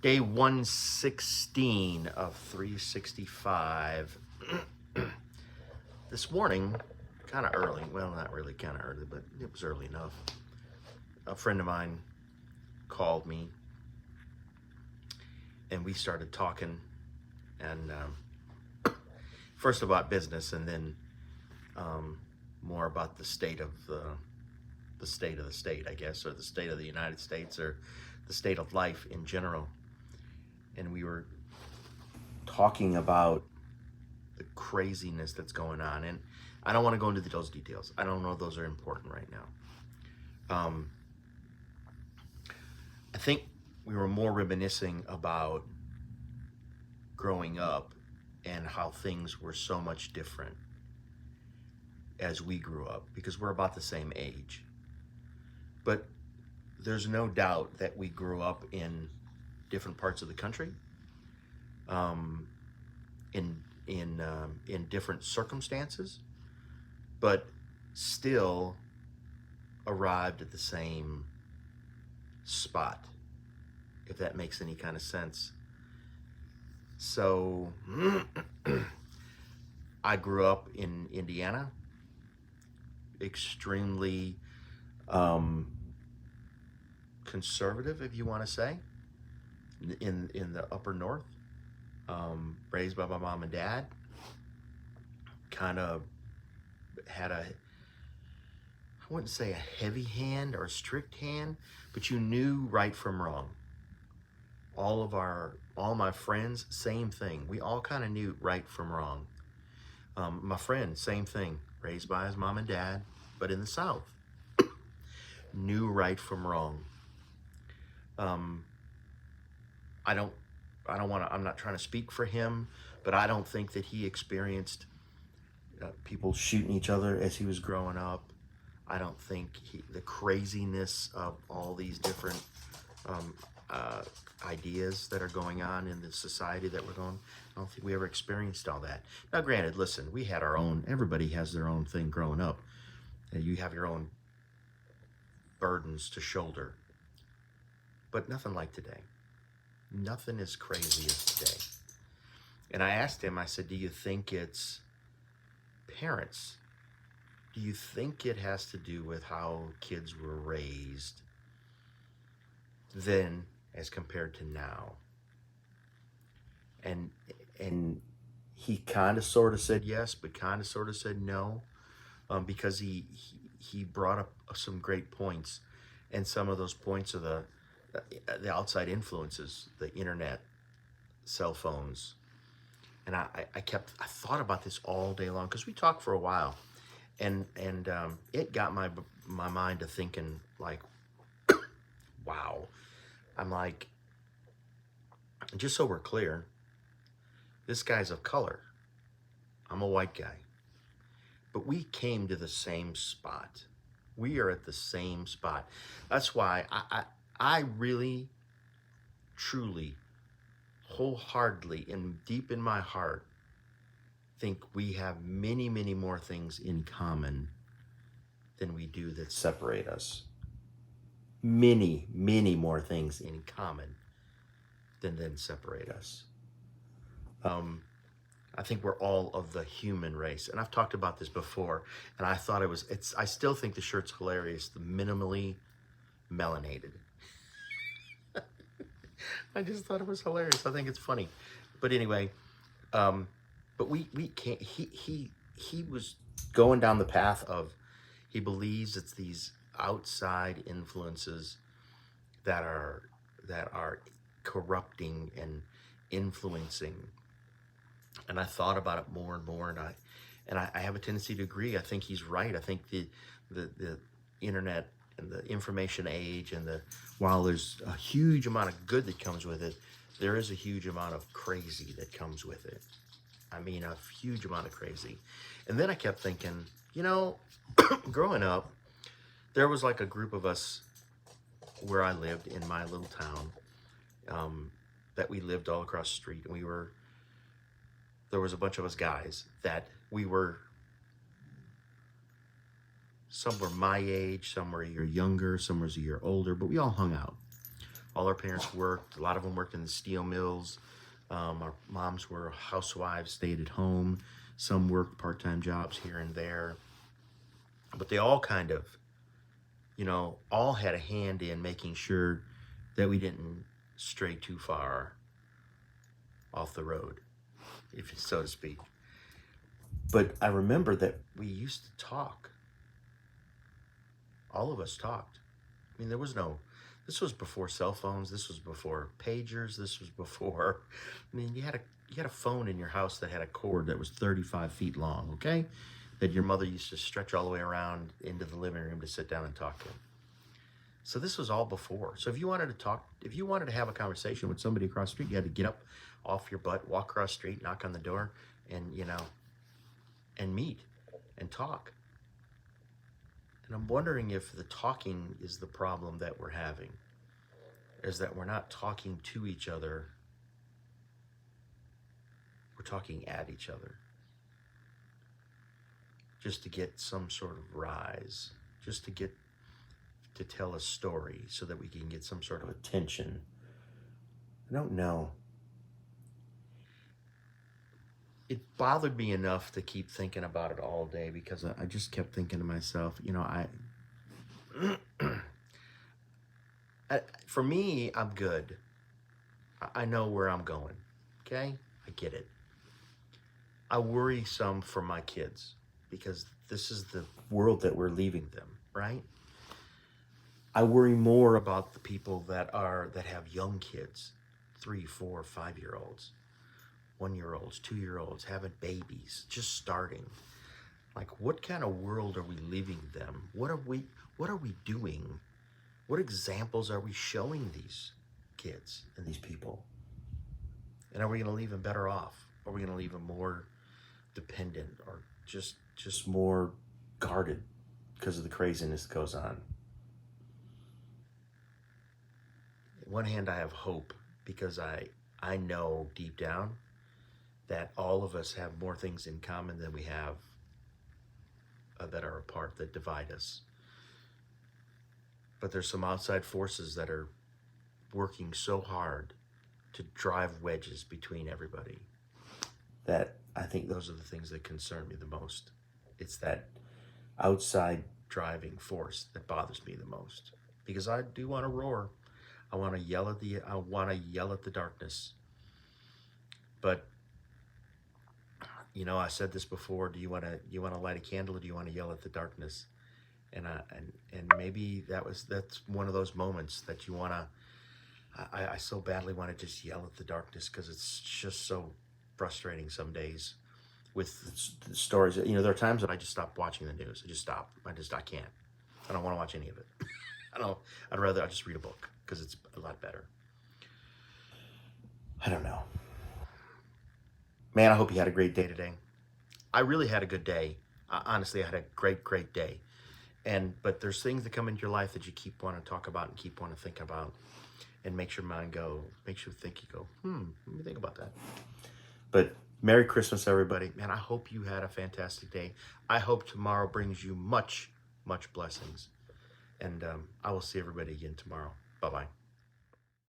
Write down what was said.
Day 116 of 365. This morning, kind of early. Well, not really kind of early, but it was early enough. A friend of mine called me and we started talking, and first about business, and then more about the state of the state, I guess, or the state of the United States, or the state of life in general. And we were talking about the craziness that's going on, and I don't want to go into those details. I don't know if those are important right now. I think we were more reminiscing about growing up and how things were so much different as we grew up, because we're about the same age. But there's no doubt that we grew up in different parts of the country, in different circumstances, but still arrived at the same spot, if that makes any kind of sense. So I grew up in Indiana, extremely conservative, if you want to say, in the upper north. Raised by my mom and dad. Kind of had I wouldn't say a heavy hand or a strict hand, but you knew right from wrong. All my friends, same thing. We all kind of knew right from wrong. My friend, same thing. Raised by his mom and dad, but in the South. Knew right from wrong. I'm not trying to speak for him, but I don't think that he experienced people shooting each other as he was growing up. I don't think the craziness of all these different ideas that are going on in the society that we're going, I don't think we ever experienced all that. Now, granted, listen, we had our own, everybody has their own thing growing up. You have your own burdens to shoulder, but nothing like today. Nothing as crazy as today. And I asked him, I said, do you think it's parents? Do you think it has to do with how kids were raised then as compared to now? And he kind of sort of said yes, but kind of sort of said no, because he brought up some great points, and some of those points are the outside influences, the internet, cell phones. And I thought about this all day long, because we talked for a while, and it got my mind to thinking, like, wow. I'm like, just so we're clear, this guy's of color. I'm a white guy. But we came to the same spot. We are at the same spot. That's why I really, truly, wholeheartedly, and deep in my heart, think we have many, many more things in common than we do that separate us. Many, many more things in common than separate us. I think we're all of the human race. And I've talked about this before, and I thought I still think the shirt's hilarious, the minimally melanated. I just thought it was hilarious. I think it's funny. But anyway, but we can't, he was going down the path of, he believes it's these outside influences that are corrupting and influencing. And I thought about it more and more, and I have a tendency to agree. I think he's right. I think the internet and the information age, and while there's a huge amount of good that comes with it, there is a huge amount of crazy that comes with it. I mean, a huge amount of crazy. And then I kept thinking, growing up, there was like a group of us where I lived in my little town, that we lived all across the street, and there was a bunch of us guys that some were my age, some were a year younger, some was a year older, but we all hung out. All our parents worked. A lot of them worked in the steel mills. Our moms were housewives, stayed at home. Some worked part-time jobs here and there. But they all kind of, all had a hand in making sure that we didn't stray too far off the road, if so to speak. But I remember that we used to talk. All of us talked. I mean, this was before cell phones. This was before pagers. This was before, you had a phone in your house that had a cord that was 35 feet long, okay? That your mother used to stretch all the way around into the living room to sit down and talk to. So this was all before. So if you wanted to talk, if you wanted to have a conversation with somebody across the street, you had to get up off your butt, walk across the street, knock on the door, and, and meet and talk. And I'm wondering if the talking is the problem that we're having, is that we're not talking to each other, we're talking at each other. Just to get some sort of rise, just to tell a story so that we can get some sort of attention. I don't know. It bothered me enough to keep thinking about it all day, because I just kept thinking to myself, for me, I'm good. I know where I'm going, okay? I get it. I worry some for my kids, because this is the world that we're leaving them, right? I worry more about the people that have young kids, 3, 4, 5-year-olds, 1-year-olds, 2-year-olds, having babies, just starting. Like, what kind of world are we leaving them? What are we doing? What examples are we showing these kids and these people? And are we going to leave them better off? Are we going to leave them more dependent, or just more guarded because of the craziness that goes on? On one hand, I have hope, because I know deep down that all of us have more things in common than we have that are apart, that divide us. But there's some outside forces that are working so hard to drive wedges between everybody, that I think those are the things that concern me the most. It's that outside driving force that bothers me the most, because I do want to roar. I want to yell at the darkness. But I said this before. Do you want to light a candle, or do you want to yell at the darkness? And maybe that's one of those moments that you want to. I so badly want to just yell at the darkness, because it's just so frustrating some days with the stories. There are times that I just stop watching the news. I just stop. I can't. I don't want to watch any of it. I'd just read a book, because it's a lot better. I don't know. Man, I hope you had a great day today. I really had a good day. Honestly, I had a great day. But there's things that come into your life that you keep wanting to talk about and keep wanting to think about, and makes your mind go, makes you think, you go, let me think about that. But Merry Christmas, everybody. Man, I hope you had a fantastic day. I hope tomorrow brings you much blessings. And I will see everybody again tomorrow. Bye-bye.